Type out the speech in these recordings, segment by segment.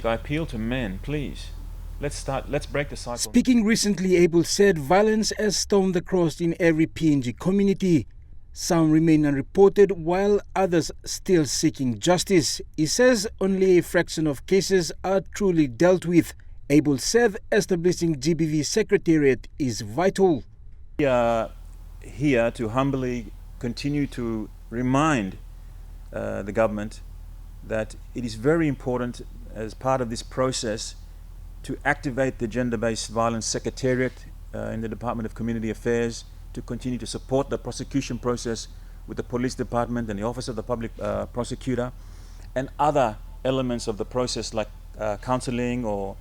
I appeal to men, please. Let's break the cycle. Speaking recently, Abel said violence has stormed across in every PNG community. Some remain unreported while others still seeking justice. He says only a fraction of cases are truly dealt with. Abel said establishing GBV Secretariat is vital. We are here to humbly continue to remind the government that it is very important as part of this process to activate the Gender-Based Violence Secretariat in the Department of Community Affairs to continue to support the prosecution process with the Police Department and the Office of the Public Prosecutor and other elements of the process like counselling or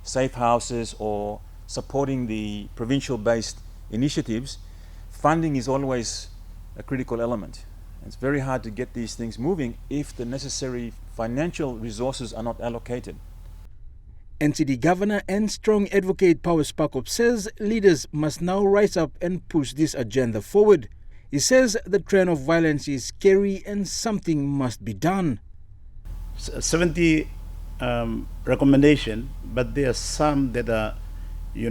safe houses or supporting the provincial-based initiatives. Funding is always a critical element. It's very hard to get these things moving if the necessary financial resources are not allocated. NCD Governor and strong advocate Power Sparkop says leaders must now rise up and push this agenda forward. He says the trend of violence is scary and something must be done. 70 recommendation, but there are some that are,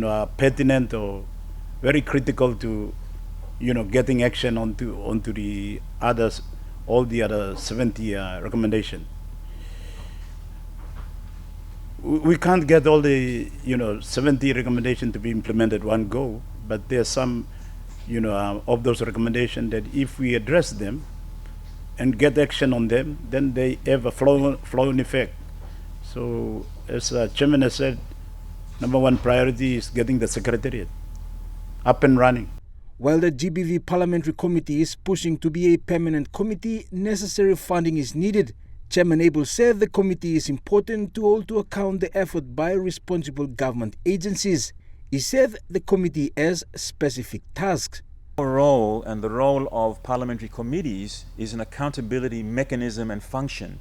are pertinent or very critical to, getting action onto the others, all the other 70 recommendation. We can't get all the 70 recommendations to be implemented one go, but there are some of those recommendations that if we address them and get action on them, then they have a flow-on effect. So as Chairman has said, number one priority is getting the Secretariat up and running. While the GBV Parliamentary Committee is pushing to be a permanent committee, necessary funding is needed. Chairman Abel said the committee is important to hold to account the effort by responsible government agencies. He said the committee has specific tasks. Our role and the role of parliamentary committees is an accountability mechanism and function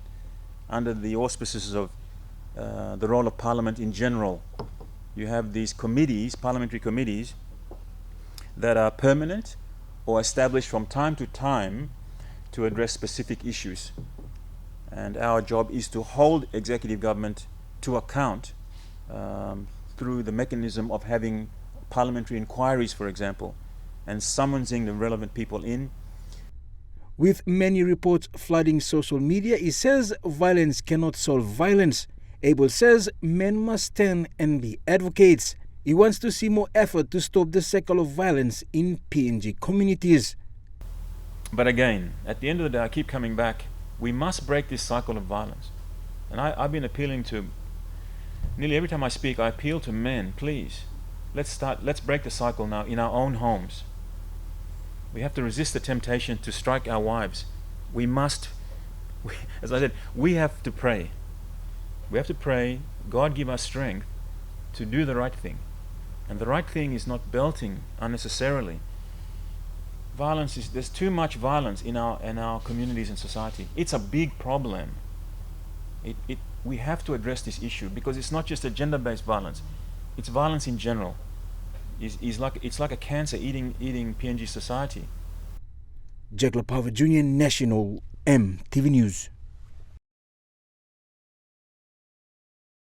under the auspices of the role of Parliament in general. You have these committees, parliamentary committees, that are permanent or established from time to time to address specific issues. And our job is to hold executive government to account through the mechanism of having parliamentary inquiries, for example, and summoning the relevant people in. With many reports flooding social media, he says violence cannot solve violence. Abel says men must stand and be advocates. He wants to see more effort to stop the cycle of violence in PNG communities. But again, at the end of the day, I keep coming back. We must break this cycle of violence. And I've been appealing to, nearly every time I speak, I appeal to men, please. Let's break the cycle now in our own homes. We have to resist the temptation to strike our wives. As I said, we have to pray. We have to pray, God give us strength to do the right thing. And the right thing is not belting unnecessarily. There's too much violence in our communities and society. It's a big problem. We have to address this issue because it's not just a gender-based violence. It's violence in general. It's like a cancer eating PNG society. Jack Lapava Jr., National EMTV News.